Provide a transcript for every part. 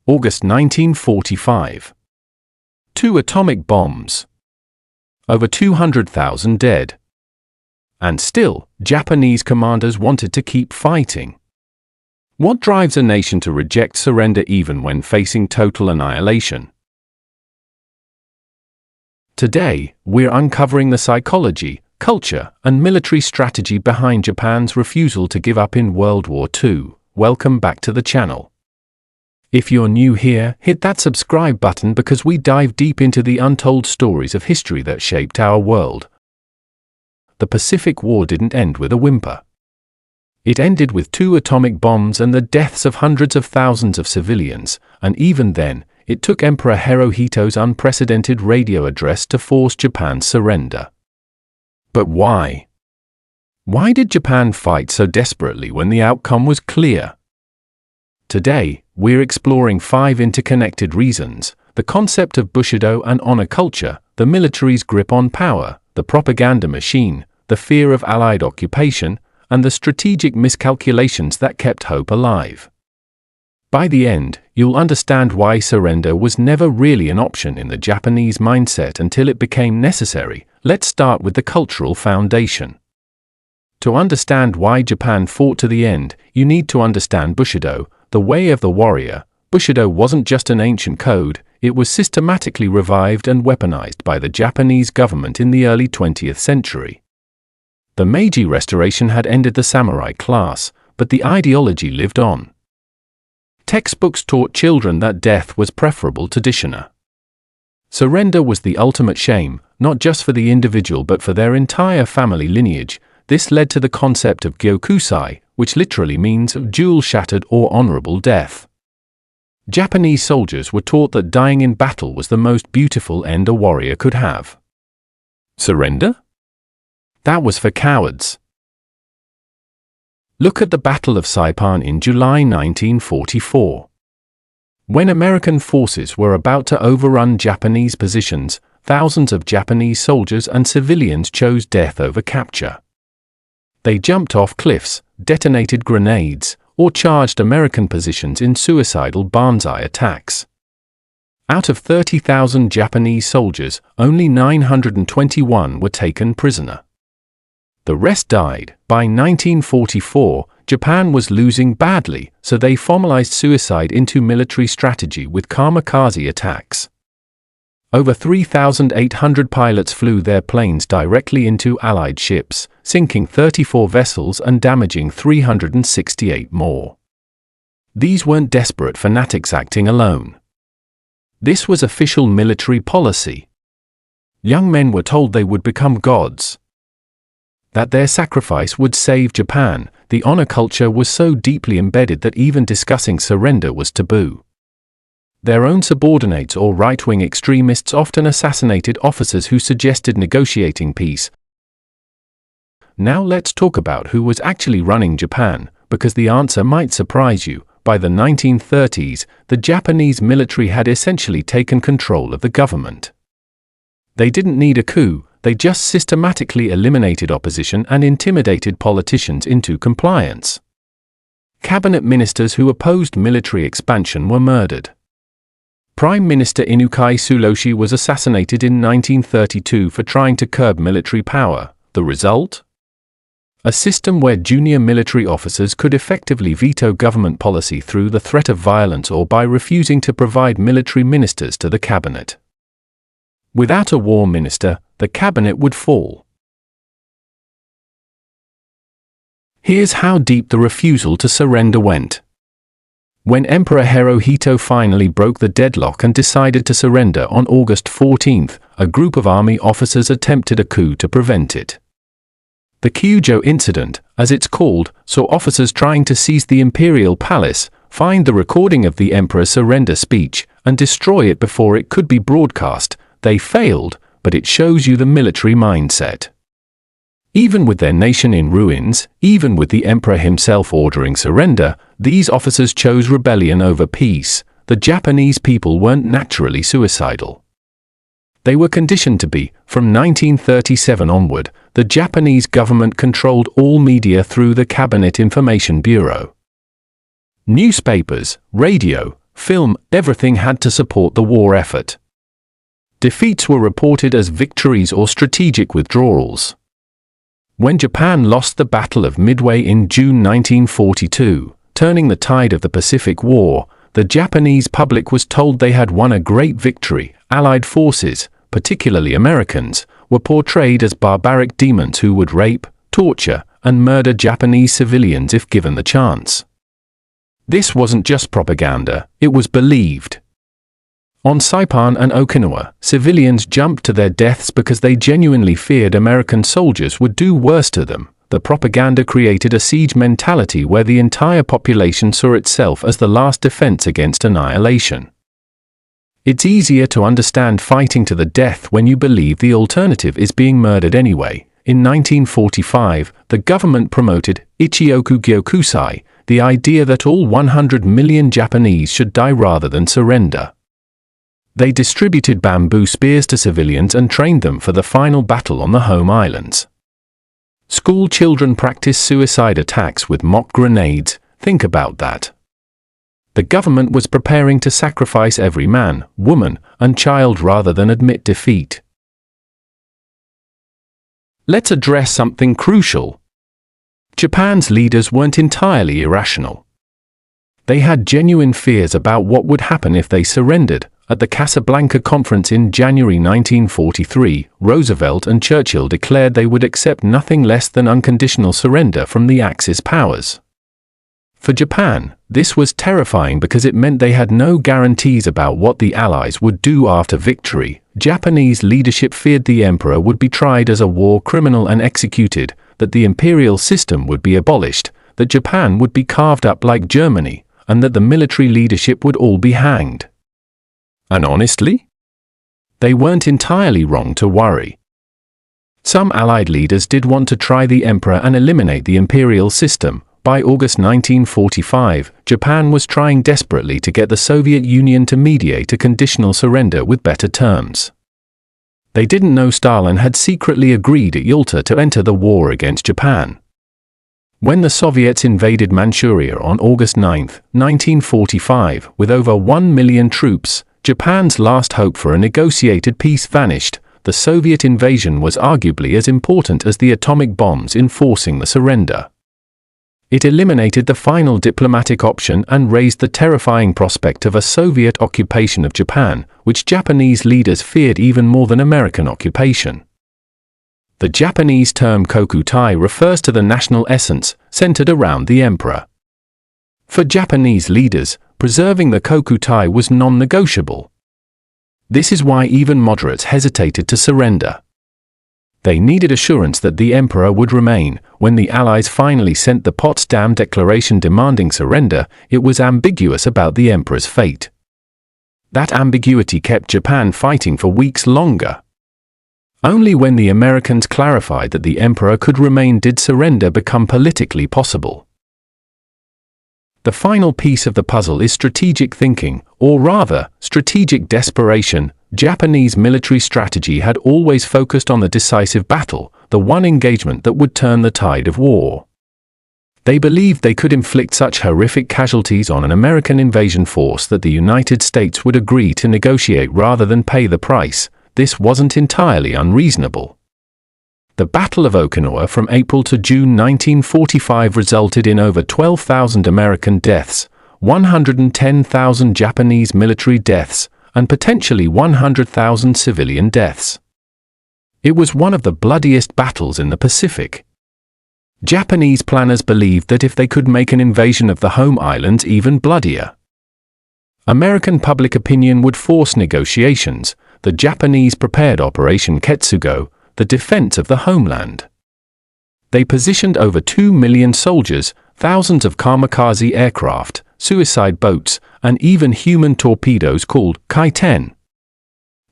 August 1945. 2 atomic bombs. Over 200,000 dead. And still, Japanese commanders wanted to keep fighting. What drives a nation to reject surrender even when facing total annihilation? Today, we're uncovering the psychology, culture, and military strategy behind Japan's refusal to give up in World War II. Welcome back to the channel. If you're new here, hit that subscribe button because we dive deep into the untold stories of history that shaped our world. The Pacific War didn't end with a whimper. It ended with 2 atomic bombs and the deaths of hundreds of thousands of civilians, and even then, it took Emperor Hirohito's unprecedented radio address to force Japan's surrender. But why? Why did Japan fight so desperately when the outcome was clear? Today, we're exploring 5 interconnected reasons: the concept of Bushido and honor culture, the military's grip on power, the propaganda machine, the fear of Allied occupation, and the strategic miscalculations that kept hope alive. By the end, you'll understand why surrender was never really an option in the Japanese mindset until it became necessary. Let's start with the cultural foundation. To understand why Japan fought to the end, you need to understand Bushido, the way of the warrior. Bushido wasn't just an ancient code, it was systematically revived and weaponized by the Japanese government in the early 20th century. The Meiji Restoration had ended the samurai class, but the ideology lived on. Textbooks taught children that death was preferable to dishonor. Surrender was the ultimate shame, not just for the individual but for their entire family lineage. This led to the concept of gyokusai, which literally means jewel-shattered or honorable death. Japanese soldiers were taught that dying in battle was the most beautiful end a warrior could have. Surrender? That was for cowards. Look at the Battle of Saipan in July 1944. When American forces were about to overrun Japanese positions, thousands of Japanese soldiers and civilians chose death over capture. They jumped off cliffs, detonated grenades, or charged American positions in suicidal banzai attacks. Out of 30,000 Japanese soldiers, only 921 were taken prisoner. The rest died. By 1944, Japan was losing badly, so they formalized suicide into military strategy with kamikaze attacks. Over 3,800 pilots flew their planes directly into Allied ships, sinking 34 vessels and damaging 368 more. These weren't desperate fanatics acting alone. This was official military policy. Young men were told they would become gods, that their sacrifice would save Japan. The honor culture was so deeply embedded that even discussing surrender was taboo. Their own subordinates or right-wing extremists often assassinated officers who suggested negotiating peace. Now let's talk about who was actually running Japan, because the answer might surprise you. By the 1930s, the Japanese military had essentially taken control of the government. They didn't need a coup. They just systematically eliminated opposition and intimidated politicians into compliance. Cabinet ministers who opposed military expansion were murdered. Prime Minister Inukai Tsuyoshi was assassinated in 1932 for trying to curb military power. The result? A system where junior military officers could effectively veto government policy through the threat of violence or by refusing to provide military ministers to the cabinet. Without a war minister, the cabinet would fall. Here's how deep the refusal to surrender went. When Emperor Hirohito finally broke the deadlock and decided to surrender on August 14, a group of army officers attempted a coup to prevent it. The Kyujo incident, as it's called, saw officers trying to seize the imperial palace, find the recording of the emperor's surrender speech, and destroy it before it could be broadcast. They failed, but it shows you the military mindset. Even with their nation in ruins, even with the emperor himself ordering surrender, these officers chose rebellion over peace. The Japanese people weren't naturally suicidal. They were conditioned to be. From 1937 onward, the Japanese government controlled all media through the Cabinet Information Bureau. Newspapers, radio, film, everything had to support the war effort. Defeats were reported as victories or strategic withdrawals. When Japan lost the Battle of Midway in June 1942, turning the tide of the Pacific War, the Japanese public was told they had won a great victory. Allied forces, particularly Americans, were portrayed as barbaric demons who would rape, torture, and murder Japanese civilians if given the chance. This wasn't just propaganda, it was believed. On Saipan and Okinawa, civilians jumped to their deaths because they genuinely feared American soldiers would do worse to them. The propaganda created a siege mentality where the entire population saw itself as the last defense against annihilation. It's easier to understand fighting to the death when you believe the alternative is being murdered anyway. In 1945, the government promoted Ichioku Gyokusai, the idea that all 100 million Japanese should die rather than surrender. They distributed bamboo spears to civilians and trained them for the final battle on the home islands. School children practiced suicide attacks with mock grenades. Think about that. The government was preparing to sacrifice every man, woman, and child rather than admit defeat. Let's address something crucial. Japan's leaders weren't entirely irrational. They had genuine fears about what would happen if they surrendered. At the Casablanca Conference in January 1943, Roosevelt and Churchill declared they would accept nothing less than unconditional surrender from the Axis powers. For Japan, this was terrifying because it meant they had no guarantees about what the Allies would do after victory. Japanese leadership feared the emperor would be tried as a war criminal and executed, that the imperial system would be abolished, that Japan would be carved up like Germany, and that the military leadership would all be hanged. And honestly, they weren't entirely wrong to worry. Some Allied leaders did want to try the emperor and eliminate the imperial system. By August 1945, Japan was trying desperately to get the Soviet Union to mediate a conditional surrender with better terms. They didn't know Stalin had secretly agreed at Yalta to enter the war against Japan. When the Soviets invaded Manchuria on August 9, 1945, with over 1 million troops, Japan's last hope for a negotiated peace vanished. The Soviet invasion was arguably as important as the atomic bombs in forcing the surrender. It eliminated the final diplomatic option and raised the terrifying prospect of a Soviet occupation of Japan, which Japanese leaders feared even more than American occupation. The Japanese term kokutai refers to the national essence, centered around the emperor. For Japanese leaders, preserving the kokutai was non-negotiable. This is why even moderates hesitated to surrender. They needed assurance that the emperor would remain. When the Allies finally sent the Potsdam Declaration demanding surrender, it was ambiguous about the emperor's fate. That ambiguity kept Japan fighting for weeks longer. Only when the Americans clarified that the emperor could remain did surrender become politically possible. The final piece of the puzzle is strategic thinking, or rather, strategic desperation. Japanese military strategy had always focused on the decisive battle, the one engagement that would turn the tide of war. They believed they could inflict such horrific casualties on an American invasion force that the United States would agree to negotiate rather than pay the price. This wasn't entirely unreasonable. The Battle of Okinawa from April to June 1945 resulted in over 12,000 American deaths, 110,000 Japanese military deaths, and potentially 100,000 civilian deaths. It was one of the bloodiest battles in the Pacific. Japanese planners believed that if they could make an invasion of the home islands even bloodier, American public opinion would force negotiations. The Japanese prepared Operation Ketsugo, the defense of the homeland. They positioned over 2 million soldiers, thousands of kamikaze aircraft, suicide boats, and even human torpedoes called kaiten.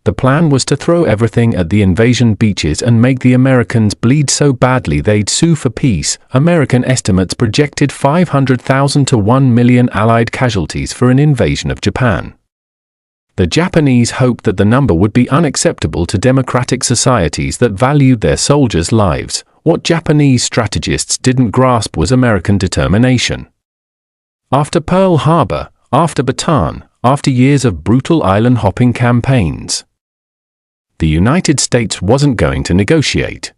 The plan was to throw everything at the invasion beaches and make the Americans bleed so badly they'd sue for peace. American estimates projected 500,000 to 1 million Allied casualties for an invasion of Japan. The Japanese hoped that the number would be unacceptable to democratic societies that valued their soldiers' lives. What Japanese strategists didn't grasp was American determination. After Pearl Harbor, after Bataan, after years of brutal island-hopping campaigns. The United States wasn't going to negotiate.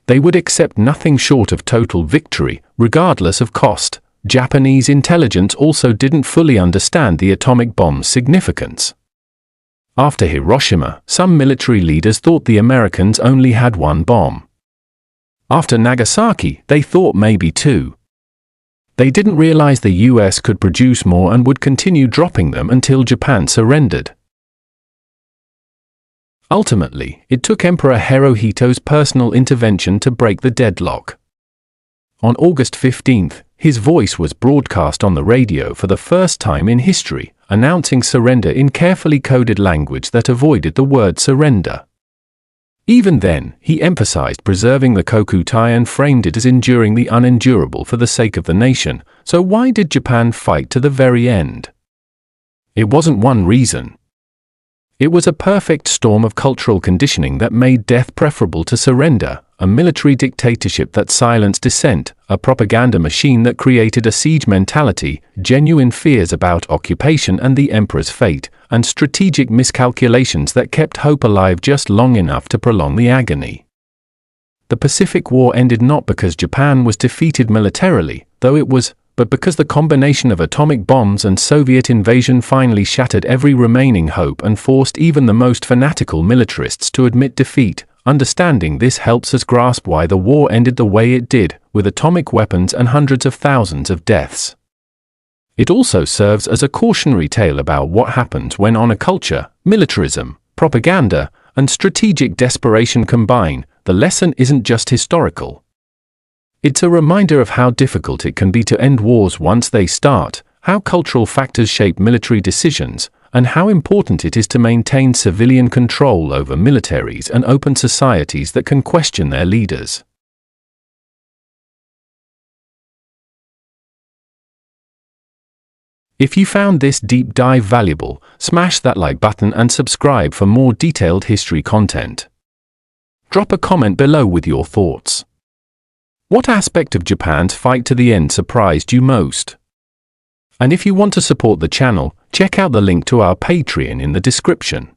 They would accept nothing short of total victory, regardless of cost. Japanese intelligence also didn't fully understand the atomic bomb's significance. After Hiroshima, some military leaders thought the Americans only had one bomb. After Nagasaki, they thought maybe two. They didn't realize the US could produce more and would continue dropping them until Japan surrendered. Ultimately, it took Emperor Hirohito's personal intervention to break the deadlock. On August 15, his voice was broadcast on the radio for the first time in history, announcing surrender in carefully coded language that avoided the word surrender. Even then, he emphasized preserving the kokutai and framed it as enduring the unendurable for the sake of the nation. So why did Japan fight to the very end? It wasn't one reason. It was a perfect storm of cultural conditioning that made death preferable to surrender, a military dictatorship that silenced dissent, a propaganda machine that created a siege mentality, genuine fears about occupation and the emperor's fate, and strategic miscalculations that kept hope alive just long enough to prolong the agony. The Pacific War ended not because Japan was defeated militarily, but because the combination of atomic bombs and Soviet invasion finally shattered every remaining hope and forced even the most fanatical militarists to admit defeat. Understanding this helps us grasp why the war ended the way it did, with atomic weapons and hundreds of thousands of deaths. It also serves as a cautionary tale about what happens when on a culture, militarism, propaganda, and strategic desperation combine. The lesson isn't just historical. It's a reminder of how difficult it can be to end wars once they start, how cultural factors shape military decisions, and how important it is to maintain civilian control over militaries and open societies that can question their leaders. If you found this deep dive valuable, smash that like button and subscribe for more detailed history content. Drop a comment below with your thoughts. What aspect of Japan's fight to the end surprised you most? And if you want to support the channel, check out the link to our Patreon in the description.